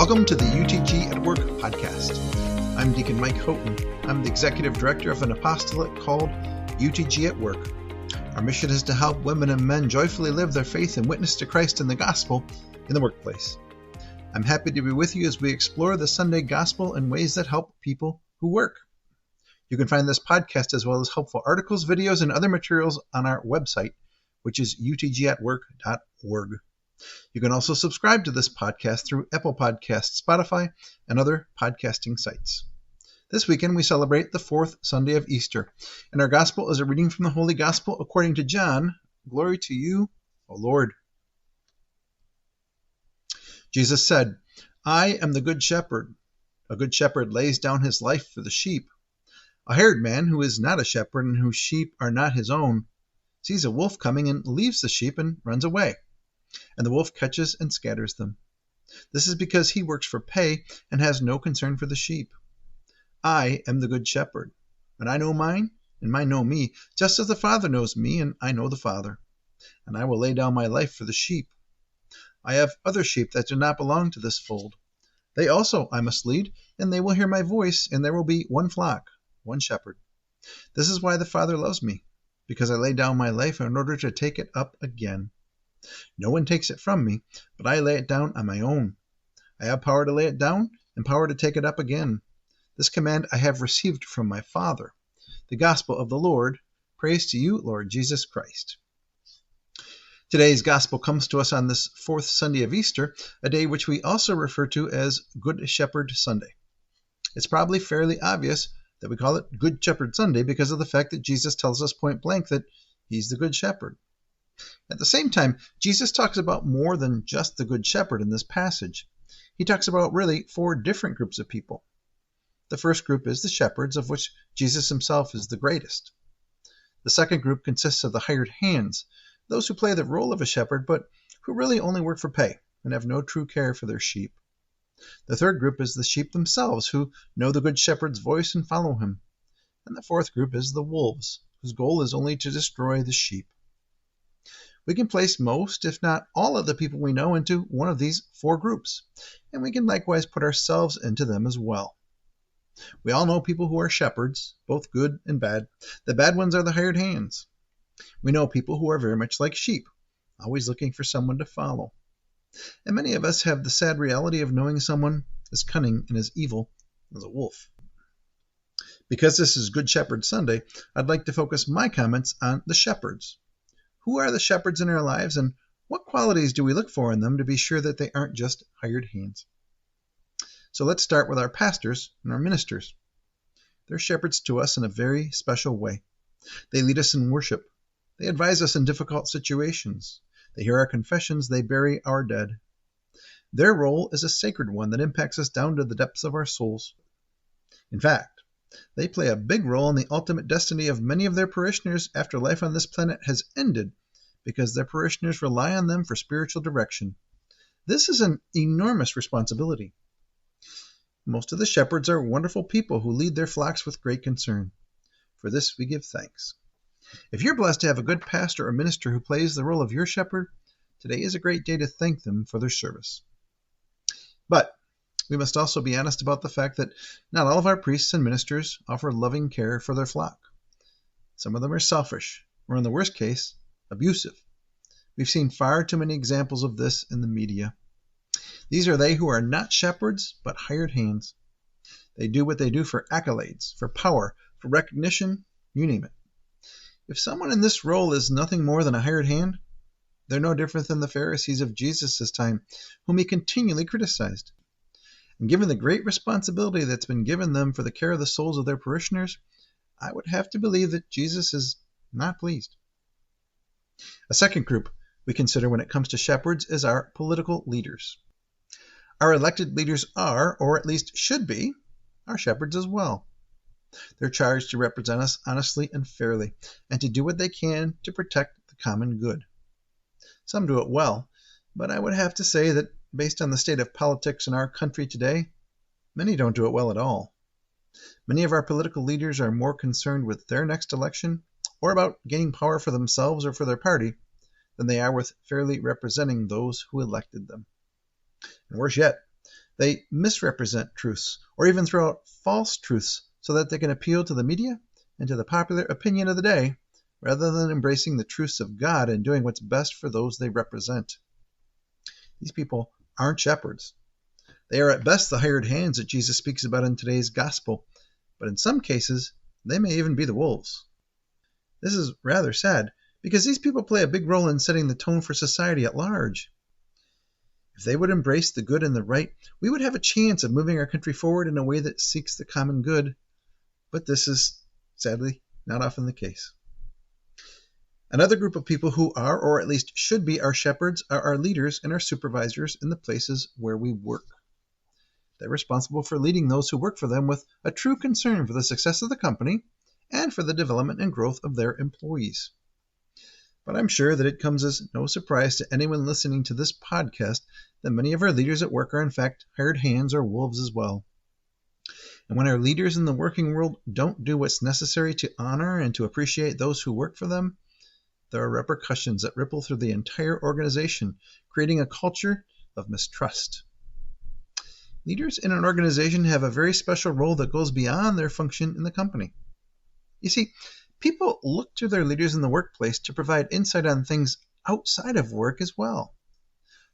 Welcome to the UTG at Work podcast. I'm Deacon Mike Houghton. I'm the Executive Director of an apostolate called UTG at Work. Our mission is to help women and men joyfully live their faith and witness to Christ and the gospel in the workplace. I'm happy to be with you as we explore the Sunday gospel in ways that help people who work. You can find this podcast as well as helpful articles, videos, and other materials on our website, which is utgatwork.org. You can also subscribe to this podcast through Apple Podcasts, Spotify, and other podcasting sites. This weekend we celebrate the fourth Sunday of Easter, and our gospel is a reading from the Holy Gospel according to John. Glory to you, O Lord. Jesus said, I am the good shepherd. A good shepherd lays down his life for the sheep. A hired man who is not a shepherd and whose sheep are not his own sees a wolf coming and leaves the sheep and runs away. And the wolf catches and scatters them. This is because he works for pay and has no concern for the sheep. I am the good shepherd, and I know mine, and mine know me, just as the Father knows me, and I know the Father. And I will lay down my life for the sheep. I have other sheep that do not belong to this fold. They also I must lead, and they will hear my voice, and there will be one flock, one shepherd. This is why the Father loves me, because I lay down my life in order to take it up again. No one takes it from me, but I lay it down on my own. I have power to lay it down and power to take it up again. This command I have received from my Father. The gospel of the Lord. Praise to you, Lord Jesus Christ. Today's gospel comes to us on this fourth Sunday of Easter, a day which we also refer to as Good Shepherd Sunday. It's probably fairly obvious that we call it Good Shepherd Sunday because of the fact that Jesus tells us point blank that he's the Good Shepherd. At the same time, Jesus talks about more than just the Good Shepherd in this passage. He talks about really four different groups of people. The first group is the shepherds, of which Jesus himself is the greatest. The second group consists of the hired hands, those who play the role of a shepherd, but who really only work for pay and have no true care for their sheep. The third group is the sheep themselves, who know the Good Shepherd's voice and follow him. And the fourth group is the wolves, whose goal is only to destroy the sheep. We can place most, if not all, of the people we know into one of these four groups, and we can likewise put ourselves into them as well. We all know people who are shepherds, both good and bad. The bad ones are the hired hands. We know people who are very much like sheep, always looking for someone to follow. And many of us have the sad reality of knowing someone as cunning and as evil as a wolf. Because this is Good Shepherd Sunday, I'd like to focus my comments on the shepherds. Who are the shepherds in our lives, and what qualities do we look for in them to be sure that they aren't just hired hands? So let's start with our pastors and our ministers. They're shepherds to us in a very special way. They lead us in worship. They advise us in difficult situations. They hear our confessions. They bury our dead. Their role is a sacred one that impacts us down to the depths of our souls. In fact, they play a big role in the ultimate destiny of many of their parishioners after life on this planet has ended, because their parishioners rely on them for spiritual direction. This is an enormous responsibility. Most of the shepherds are wonderful people who lead their flocks with great concern. For this we give thanks. If you're blessed to have a good pastor or minister who plays the role of your shepherd, today is a great day to thank them for their service. But we must also be honest about the fact that not all of our priests and ministers offer loving care for their flock. Some of them are selfish, or in the worst case, abusive. We've seen far too many examples of this in the media. These are they who are not shepherds, but hired hands. They do what they do for accolades, for power, for recognition, you name it. If someone in this role is nothing more than a hired hand, they're no different than the Pharisees of Jesus' time, whom he continually criticized. And given the great responsibility that's been given them for the care of the souls of their parishioners, I would have to believe that Jesus is not pleased. A second group we consider when it comes to shepherds is our political leaders. Our elected leaders are, or at least should be, our shepherds as well. They're charged to represent us honestly and fairly, and to do what they can to protect the common good. Some do it well, but I would have to say that based on the state of politics in our country today, many don't do it well at all. Many of our political leaders are more concerned with their next election or about gaining power for themselves or for their party than they are with fairly representing those who elected them. And worse yet, They misrepresent truths or even throw out false truths so that they can appeal to the media and to the popular opinion of the day rather than embracing the truths of God and doing what's best for those they represent. These people aren't shepherds. They are at best the hired hands that Jesus speaks about in today's gospel, but in some cases, they may even be the wolves. This is rather sad because these people play a big role in setting the tone for society at large. If they would embrace the good and the right, we would have a chance of moving our country forward in a way that seeks the common good, but this is, sadly, not often the case. Another group of people who are, or at least should be, our shepherds are our leaders and our supervisors in the places where we work. They're responsible for leading those who work for them with a true concern for the success of the company and for the development and growth of their employees. But I'm sure that it comes as no surprise to anyone listening to this podcast that many of our leaders at work are in fact hired hands or wolves as well. And when our leaders in the working world don't do what's necessary to honor and to appreciate those who work for them, there are repercussions that ripple through the entire organization, creating a culture of mistrust. Leaders in an organization have a very special role that goes beyond their function in the company. You see, people look to their leaders in the workplace to provide insight on things outside of work as well.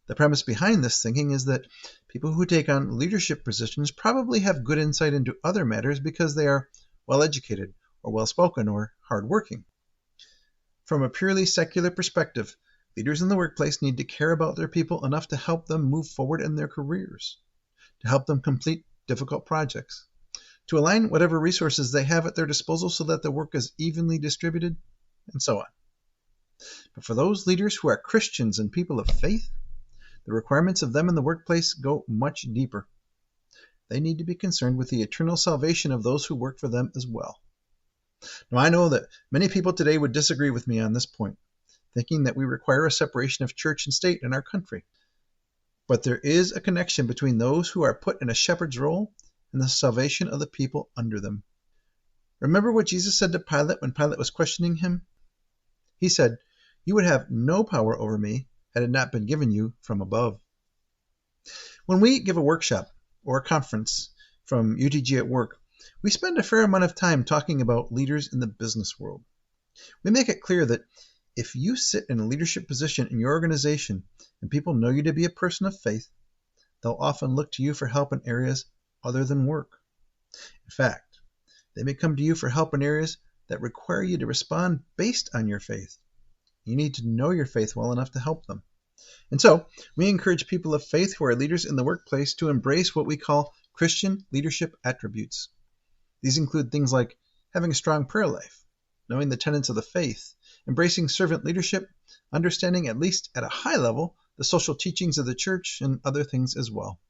The premise behind this thinking is that people who take on leadership positions probably have good insight into other matters because they are well-educated or well-spoken or hardworking. From a purely secular perspective, leaders in the workplace need to care about their people enough to help them move forward in their careers, to help them complete difficult projects, to align whatever resources they have at their disposal so that the work is evenly distributed, and so on. But for those leaders who are Christians and people of faith, the requirements of them in the workplace go much deeper. They need to be concerned with the eternal salvation of those who work for them as well. Now, I know that many people today would disagree with me on this point, thinking that we require a separation of church and state in our country. But there is a connection between those who are put in a shepherd's role and the salvation of the people under them. Remember what Jesus said to Pilate when Pilate was questioning him? He said, "You would have no power over me had it not been given you from above." When we give a workshop or a conference from UTG at work, we spend a fair amount of time talking about leaders in the business world. We make it clear that if you sit in a leadership position in your organization and people know you to be a person of faith, they'll often look to you for help in areas other than work. In fact, they may come to you for help in areas that require you to respond based on your faith. You need to know your faith well enough to help them. And so, we encourage people of faith who are leaders in the workplace to embrace what we call Christian leadership attributes. These include things like having a strong prayer life, knowing the tenets of the faith, embracing servant leadership, understanding at least at a high level the social teachings of the church, and other things as well.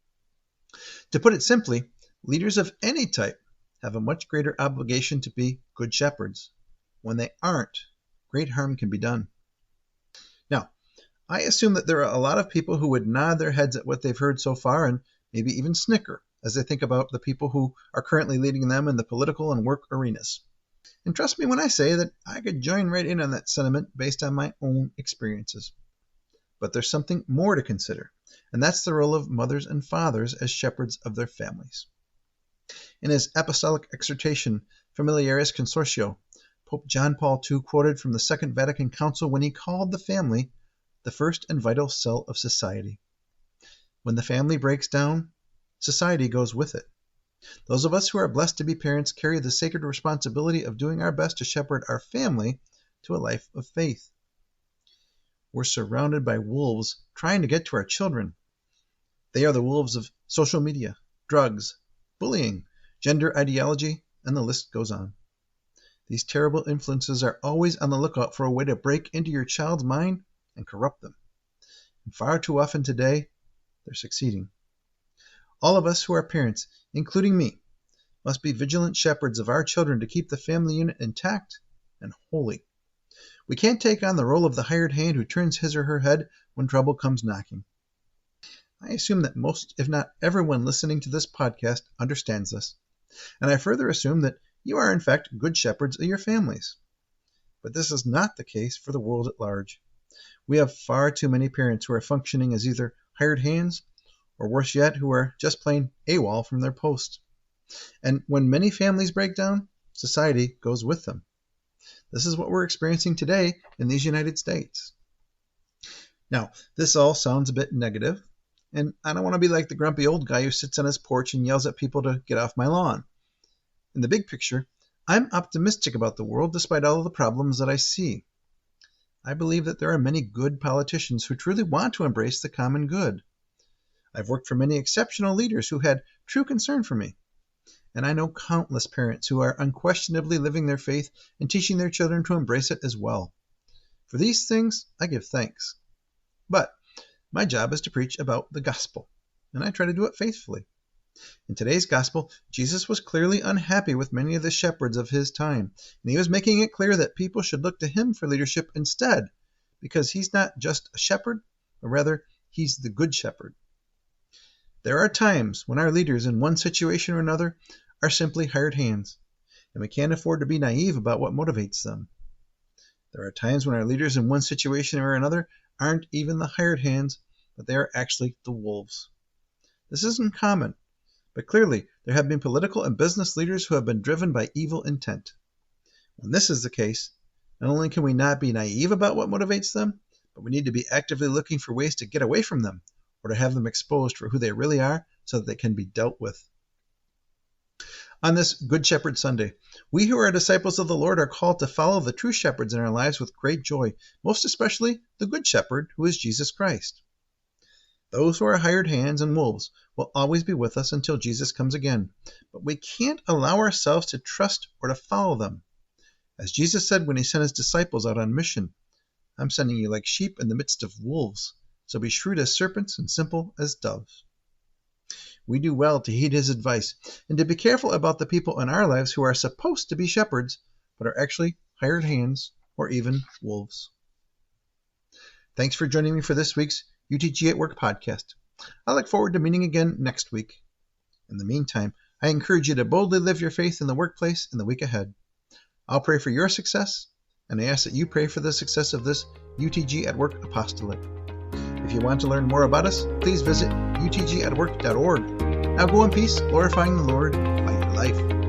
To put it simply, leaders of any type have a much greater obligation to be good shepherds. When they aren't, great harm can be done. Now, I assume that there are a lot of people who would nod their heads at what they've heard so far and maybe even snicker as they think about the people who are currently leading them in the political and work arenas. And trust me when I say that I could join right in on that sentiment based on my own experiences. But there's something more to consider, and that's the role of mothers and fathers as shepherds of their families. In his apostolic exhortation, Familiaris Consortio, Pope John Paul II quoted from the Second Vatican Council when he called the family the first and vital cell of society. When the family breaks down, society goes with it. Those of us who are blessed to be parents carry the sacred responsibility of doing our best to shepherd our family to a life of faith. We're surrounded by wolves trying to get to our children. They are the wolves of social media, drugs, bullying, gender ideology, and the list goes on. These terrible influences are always on the lookout for a way to break into your child's mind and corrupt them. And far too often today, they're succeeding. All of us who are parents, including me, must be vigilant shepherds of our children to keep the family unit intact and holy. We can't take on the role of the hired hand who turns his or her head when trouble comes knocking. I assume that most, if not everyone listening to this podcast understands this, and I further assume that you are in fact good shepherds of your families. But this is not the case for the world at large. We have far too many parents who are functioning as either hired hands or worse yet, who are just plain AWOL from their post. And when many families break down, society goes with them. This is what we're experiencing today in these United States. Now, this all sounds a bit negative, and I don't want to be like the grumpy old guy who sits on his porch and yells at people to get off my lawn. In the big picture, I'm optimistic about the world despite all of the problems that I see. I believe that there are many good politicians who truly want to embrace the common good. I've worked for many exceptional leaders who had true concern for me. And I know countless parents who are unquestionably living their faith and teaching their children to embrace it as well. For these things, I give thanks. But my job is to preach about the gospel, and I try to do it faithfully. In today's gospel, Jesus was clearly unhappy with many of the shepherds of his time, and he was making it clear that people should look to him for leadership instead, because he's not just a shepherd, but rather he's the good shepherd. There are times when our leaders in one situation or another are simply hired hands, and we can't afford to be naive about what motivates them. There are times when our leaders in one situation or another aren't even the hired hands, but they are actually the wolves. This isn't common, but clearly there have been political and business leaders who have been driven by evil intent. When this is the case, not only can we not be naive about what motivates them, but we need to be actively looking for ways to get away from them, or to have them exposed for who they really are so that they can be dealt with. On this Good Shepherd Sunday, we who are disciples of the Lord are called to follow the true shepherds in our lives with great joy, most especially the Good Shepherd, who is Jesus Christ. Those who are hired hands and wolves will always be with us until Jesus comes again, but we can't allow ourselves to trust or to follow them. As Jesus said when he sent his disciples out on mission, I'm sending you like sheep in the midst of wolves, so be shrewd as serpents and simple as doves. We do well to heed his advice and to be careful about the people in our lives who are supposed to be shepherds, but are actually hired hands or even wolves. Thanks for joining me for this week's UTG at Work podcast. I look forward to meeting again next week. In the meantime, I encourage you to boldly live your faith in the workplace in the week ahead. I'll pray for your success, and I ask that you pray for the success of this UTG at Work apostolate. If you want to learn more about us, please visit utgatwork.org. Now go in peace, glorifying the Lord by your life.